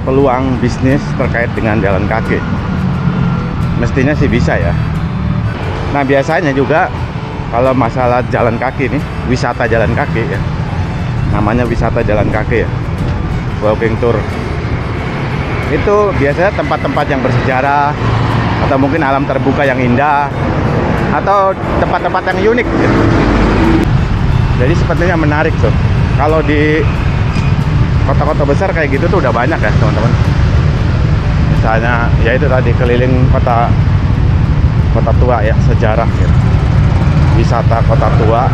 peluang bisnis terkait dengan jalan kaki? Mestinya sih bisa ya. Nah biasanya juga kalau masalah jalan kaki nih, wisata jalan kaki ya, namanya wisata jalan kaki ya, walking tour, itu biasanya tempat-tempat yang bersejarah, atau mungkin alam terbuka yang indah, atau tempat-tempat yang unik gitu. Jadi sepertinya menarik tuh. Kalau di kota-kota besar kayak gitu tuh udah banyak ya teman-teman. Misalnya ya itu tadi, keliling kota tua ya, sejarah gitu. Wisata kota tua.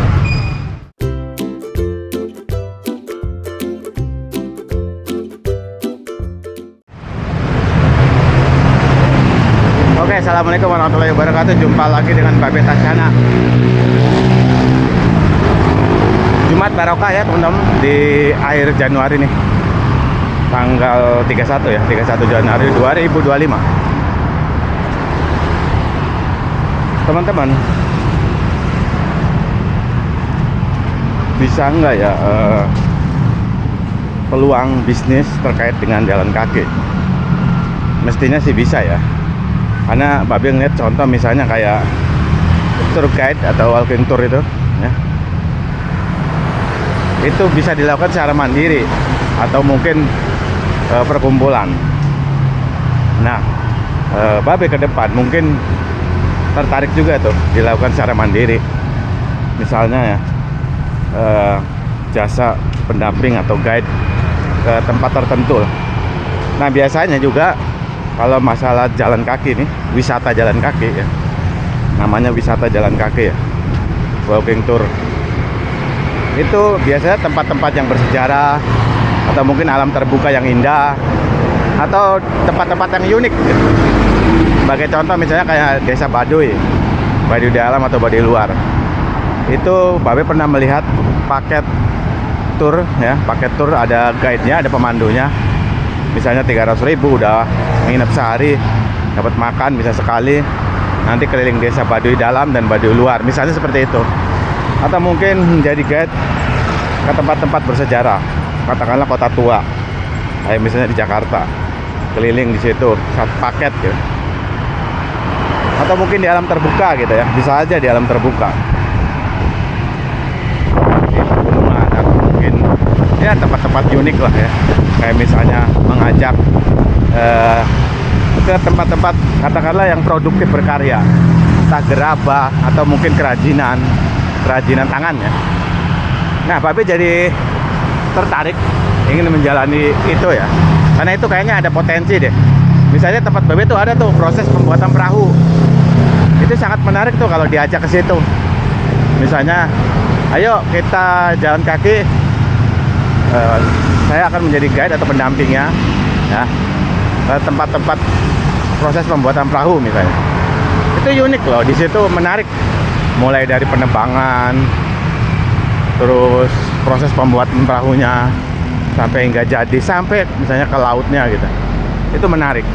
Oke, assalamualaikum warahmatullahi wabarakatuh. Jumpa lagi dengan Babe Tasyana. Jumat Barokah ya teman-teman, di akhir Januari nih, tanggal 31 ya, 31 Januari 2025. Teman-teman, bisa nggak ya peluang bisnis terkait dengan jalan kaki? Mestinya sih bisa ya, karena Babe ngeliat contoh misalnya kayak tour guide atau walking tour itu ya, itu bisa dilakukan secara mandiri atau mungkin perkumpulan. Nah Babe ke depan mungkin tertarik juga tuh dilakukan secara mandiri, misalnya ya jasa pendamping atau guide ke tempat tertentu. Nah biasanya juga kalau masalah jalan kaki nih, wisata jalan kaki ya, namanya wisata jalan kaki ya, walking tour, itu biasanya tempat-tempat yang bersejarah, atau mungkin alam terbuka yang indah, atau tempat-tempat yang unik gitu. Sebagai contoh misalnya kayak desa Baduy dalam atau Baduy luar. Itu Babe pernah melihat paket tour ya, paket tour ada guide-nya, ada pemandunya. Misalnya 300.000 udah nginep sehari, dapat makan bisa sekali, nanti keliling desa Baduy dalam dan Baduy luar, misalnya seperti itu. Atau mungkin menjadi guide ke tempat-tempat bersejarah, katakanlah kota tua, kayak misalnya di Jakarta, keliling di situ satu paket gitu. Atau mungkin di alam terbuka gitu ya, bisa aja di alam terbuka, di pegunungan, atau mungkin ya tempat-tempat unik lah ya, kayak misalnya mengajak ke tempat-tempat katakanlah yang produktif berkarya, entah gerabah atau mungkin kerajinan tangan ya. Nah Babe jadi tertarik ingin menjalani itu ya, karena itu kayaknya ada potensi deh. Misalnya tempat Babe tuh ada tuh proses pembuatan perahu, itu sangat menarik tuh kalau diajak ke situ. Misalnya ayo kita jalan kaki, saya akan menjadi guide atau pendampingnya ya, ke tempat-tempat proses pembuatan perahu misalnya. Itu unik loh, di situ menarik. Mulai dari penebangan, terus proses pembuatan perahunya, sampai hingga jadi, sampai misalnya ke lautnya gitu. Itu menarik,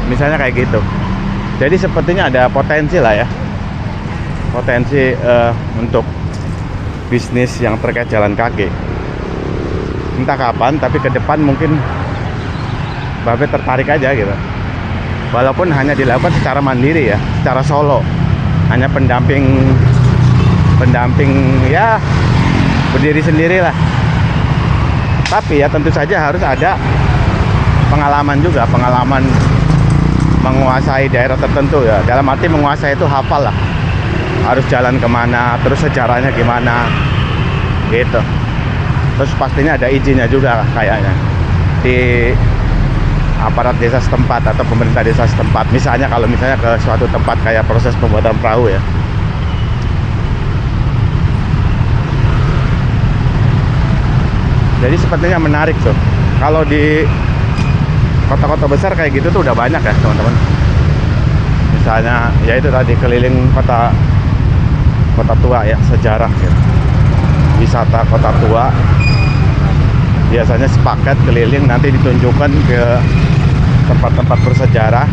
misalnya kayak gitu. Jadi sepertinya ada potensi lah ya, potensi untuk bisnis yang terkait jalan kaki. Entah kapan, tapi ke depan mungkin Babe tertarik aja gitu. Walaupun hanya dilakukan secara mandiri ya, secara solo, hanya pendamping ya, berdiri sendiri lah. Tapi ya tentu saja harus ada pengalaman juga, pengalaman menguasai daerah tertentu ya. Dalam arti menguasai itu hafal lah, harus jalan kemana, terus sejarahnya gimana gitu. Terus pastinya ada izinnya juga kayaknya di aparat desa setempat atau pemerintah desa setempat. Misalnya kalau misalnya ke suatu tempat kayak proses pembuatan perahu ya. Jadi sepertinya menarik tuh. Kalau di kota-kota besar kayak gitu tuh udah banyak ya teman-teman. Misalnya ya itu tadi, keliling kota tua ya, sejarah gitu. Wisata kota tua, biasanya sepaket keliling, nanti ditunjukkan ke tempat-tempat bersejarah,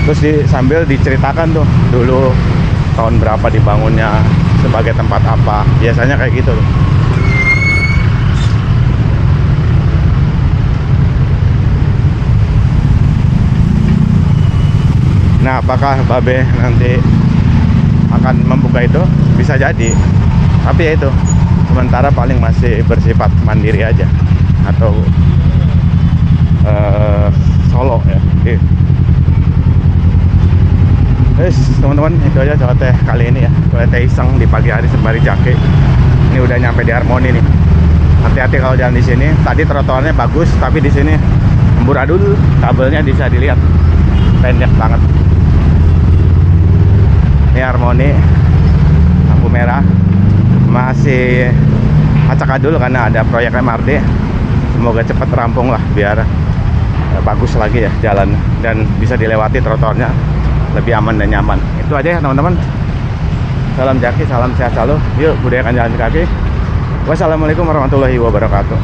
terus sambil diceritakan tuh dulu tahun berapa dibangunnya, sebagai tempat apa, biasanya kayak gitu tuh. Nah, apakah Babe nanti akan membuka itu? Bisa jadi. Tapi ya itu, sementara paling masih bersifat mandiri aja, atau solo ya. Guys, teman-teman, itu aja soal teh kali ini ya. Soal teh iseng di pagi hari sembari Jaki. Ini udah nyampe di Harmoni nih. Hati-hati kalau jalan di sini. Tadi trotoarnya bagus, tapi di sini amburadul, kabelnya bisa dilihat pendek banget. Ini Harmoni, lampu merah, masih acak adul karena ada proyek MRT. Semoga cepat rampung lah biar bagus lagi ya jalan dan bisa dilewati trotoarnya lebih aman dan nyaman. Itu aja ya teman-teman. Salam Jaki, salam sehat selalu. Yuk budayakan jalan kaki. Wassalamualaikum warahmatullahi wabarakatuh.